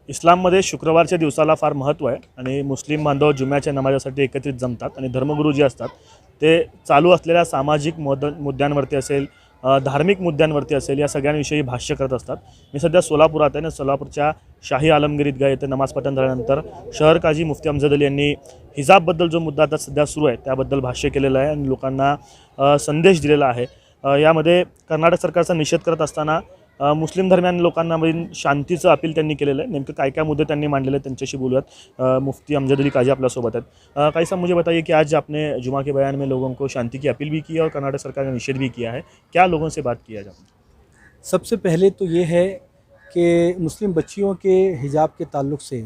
इस्लाममध्ये शुक्रवारच्या दिवसाला फार महत्त्व आहे आणि मुस्लिम बांधव जुम्याच्या नमाजासाठी एकत्रित जमतात आणि धर्मगुरू जे असतात ते चालू असलेल्या सामाजिक मुद्द्यांवरती असेल, धार्मिक मुद्द्यांवरती असेल, या सगळ्यांविषयी भाष्य करत असतात. मी सध्या सोलापुरात आहे आणि सोलापूरच्या शाही आलमगीर ईदगाह येथे नमाज पठण झाल्यानंतर शहर काजी मुफ्ती अमजद अली यांनी हिजाबबद्दल जो मुद्दा आता सध्या सुरू आहे त्याबद्दल भाष्य केलेलं आहे आणि लोकांना संदेश दिलेला आहे. यामध्ये कर्नाटक सरकारचा निषेध करत असताना मुस्लिम धर्मीय लोकांना शांतीचं अपील त्यांनी केलेलं है. नेमके काय काय मुद्दे त्यांनी मांडलेले त्यांच्याशी बोलूयात. मुफ्ती अमजद अली काजी आपल्यासोबत आहेत. काजी साहब, मुझे बताइए कि आज आपने जुमा के बयान में लोगों को शांति की अपील भी की है और कर्नाटक सरकार का निषेध भी किया है. क्या लोगों से बात किया जाए? सबसे पहले तो ये है कि मुस्लिम बच्चियों के हिजाब के ताल्लुक़ से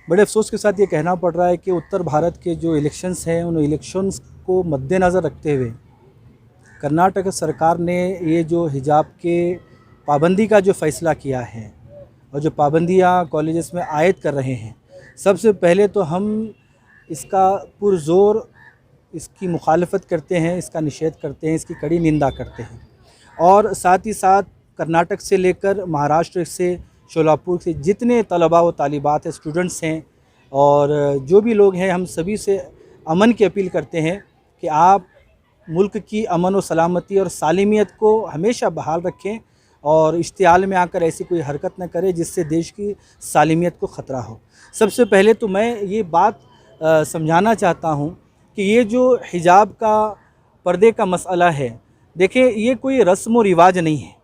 बड़े अफसोस के साथ ये कहना पड़ रहा है कि उत्तर भारत के जो इलेक्शंस हैं उन इलेक्शंस को मद्देनज़र रखते हुए कर्नाटक सरकार ने ये जो हिजाब के पाबंदी का जो फ़ैसला किया है और जो पाबंदियाँ कॉलेजेस में आयद कर रहे हैं, सबसे पहले तो हम इसका पुरज़ोर इसकी मुखालफत करते हैं, इसका निषेध करते हैं, इसकी कड़ी निंदा करते हैं। और साथ ही साथ कर्नाटक से लेकर महाराष्ट्र से, शोलापुर से जितने तलबा व तालिबात हैं, स्टूडेंट्स हैं और जो भी लोग हैं, हम सभी से अमन की अपील करते हैं कि आप मुल्क की अमन व सलामती और सालिमियत को हमेशा बहाल रखें और इश्तियाल में आकर ऐसी कोई हरकत न करें जिससे देश की सालिमियत को ख़तरा हो। सबसे पहले तो मैं ये बात समझाना चाहता हूँ कि ये जो हिजाब का, पर्दे का मसला है, देखिए ये कोई रस्म व रिवाज नहीं है।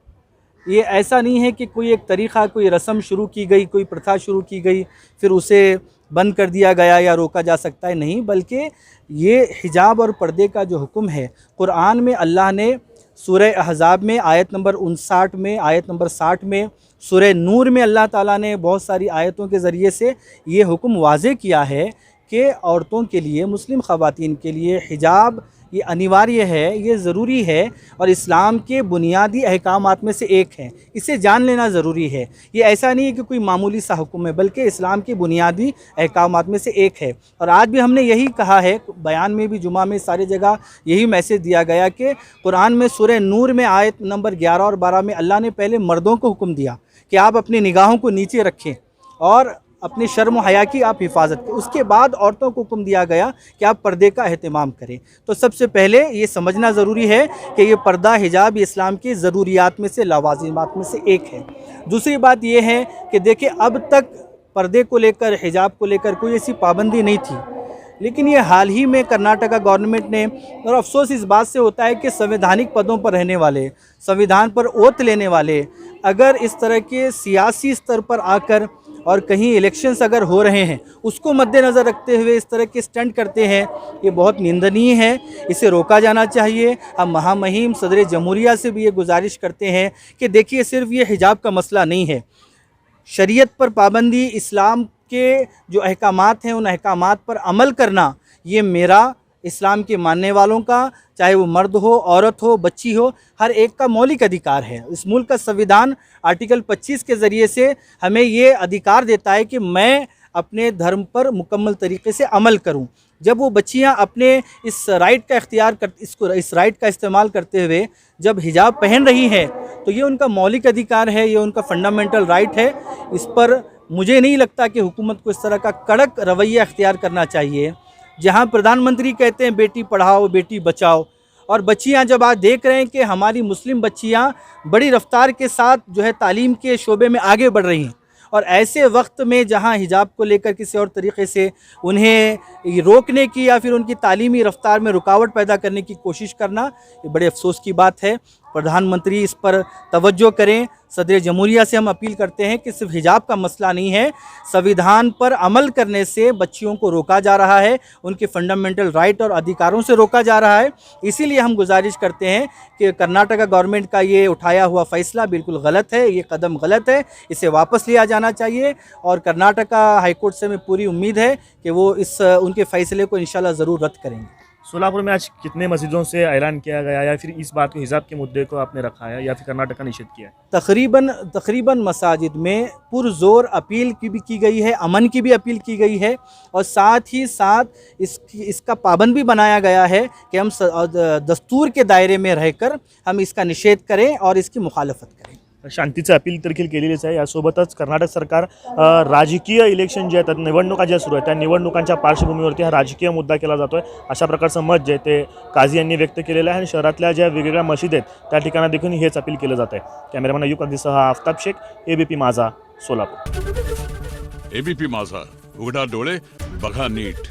ये ऐसा नहीं है कि कोई एक तरीक़ा, कोई रस्म शुरू की गई, कोई प्रथा शुरू की गई, फिर उसे बंद कर दिया गया या रोका जा सकता है, नहीं। बल्कि ये हिजाब और पर्दे का जो हुक्म है, कुरान में अल्लाह ने सूरह अहज़ाब में आयत नंबर 59 में, आयत नंबर 60 में, सूरह नूर में अल्लाह ताला ने बहुत सारी आयतों के ज़रिए से ये हुक्म वाज़े किया है कि औरतों के लिए, मुस्लिम ख़वातीन के लिए हिजाब ये अनिवार्य है, ये ज़रूरी है और इस्लाम के बुनियादी अहकामात में से एक है। इसे जान लेना ज़रूरी है। ये ऐसा नहीं है कि कोई मामूली सा हुक्म है, बल्कि इस्लाम के बुनियादी अहकामात में से एक है। और आज भी हमने यही कहा है, बयान में भी, जुमा में, सारी जगह यही मैसेज दिया गया कि कुरान में सूरह नूर में आयत नंबर 11 और 12 में अल्लाह ने पहले मर्दों को हुक्म दिया कि आप अपनी निगाहों को नीचे रखें और अपनी शर्म हया की आप हिफाजत करें। उसके बाद औरतों को हुक्म दिया गया कि आप पर्दे का अहतमाम करें। तो सबसे पहले ये समझना ज़रूरी है कि ये पर्दा, हिजाब इस्लाम की ज़रूरियात में से, लावाजिमात में से एक है। दूसरी बात ये है कि देखिए, अब तक पर्दे को लेकर, हिजाब को लेकर कोई ऐसी पाबंदी नहीं थी, लेकिन ये हाल ही में कर्नाटका गवर्नमेंट ने, और अफसोस इस बात से होता है कि संवैधानिक पदों पर रहने वाले, संविधान पर ओथ लेने वाले, अगर इस तरह के सियासी स्तर पर आकर और कहीं इलेक्शंस अगर हो रहे हैं, उसको मद्देनज़र रखते हुए इस तरह के स्टंट करते हैं, ये बहुत निंदनीय है। इसे रोका जाना चाहिए। हम महामहिम सदर जमहूरिया से भी ये गुजारिश करते हैं कि देखिए, सिर्फ ये हिजाब का मसला नहीं है। शरीयत पर पाबंदी, इस्लाम के जो अहकामात हैं, उन अहकामात पर अमल करना, ये मेरा, इस्लाम के मानने वालों का, चाहे वो मर्द हो, औरत हो, बच्ची हो, हर एक का मौलिक अधिकार है। इस मुल्क का संविधान आर्टिकल 25 के ज़रिए से हमें ये अधिकार देता है कि मैं अपने धर्म पर मुकम्मल तरीके से अमल करूं। जब वो बच्चियां अपने इस राइट का इस राइट का इस्तेमाल करते हुए जब हिजाब पहन रही हैं, तो ये उनका मौलिक अधिकार है, ये उनका फंडामेंटल राइट है। इस पर मुझे नहीं लगता कि हुकूमत को इस तरह का कड़क रवैया अख्तियार करना चाहिए। जहां प्रधानमंत्री कहते हैं बेटी पढ़ाओ, बेटी बचाओ, और बच्चियां जब आज देख रहे हैं कि हमारी मुस्लिम बच्चियां बड़ी रफ्तार के साथ जो है तालीम के शोबे में आगे बढ़ रही हैं, और ऐसे वक्त में जहां हिजाब को लेकर किसी और तरीके से उन्हें रोकने की या फिर उनकी तालीमी रफ्तार में रुकावट पैदा करने की कोशिश करना, ये बड़े अफसोस की बात है। प्रधानमंत्री इस पर तवज्जो करें। सदर जमहूरिया से हम अपील करते हैं कि सिर्फ हिजाब का मसला नहीं है, संविधान पर अमल करने से बच्चियों को रोका जा रहा है, उनके फंडामेंटल राइट और अधिकारों से रोका जा रहा है। इसीलिए हम गुजारिश करते हैं कि कर्नाटका गवर्नमेंट का ये उठाया हुआ फ़ैसला बिल्कुल गलत है, ये कदम गलत है, इसे वापस लिया जाना चाहिए। और कर्नाटका हाई कोर्ट से हमें पूरी उम्मीद है कि वो उनके फ़ैसले को इंशाल्लाह ज़रूर रद्द करेंगे। सोलापुर में आज कितने मस्जिदों से ऐलान किया गया, या फिर इस बात को, हिजाब के मुद्दे को आपने रखा है, या फिर कर्नाटक का निषेध किया है? तकरीबन मसाजिद में पुरज़ोर अपील की भी की गई है, अमन की भी अपील की गई है, और साथ ही साथ इसका पाबंद भी बनाया गया है कि हम दस्तूर के दायरे में रहकर हम इसका निषेध करें और इसकी मुखालफत करें। शांतीचं अपील देखील केलेलीच आहे. यासोबतच कर्नाटक सरकार राजकीय इलेक्शन जे आहेत, निवडणुका ज्या सुरू आहेत, त्या निवडणुकांच्या पार्श्वभूमीवरती हा राजकीय मुद्दा केला जातो आहे, अशा प्रकारचं मत जे ते काझी यांनी व्यक्त केलेलं आहे. आणि शहरातल्या ज्या वेगवेगळ्या मशिदी आहेत त्या ठिकाणी देखील हेच अपील केलं जात आहे. कॅमेरामॅन अयूब अगदीसह आफताब शेख, ABP माझा, सोलापूर. ABP माझा, उघडा डोळे बघा नीट.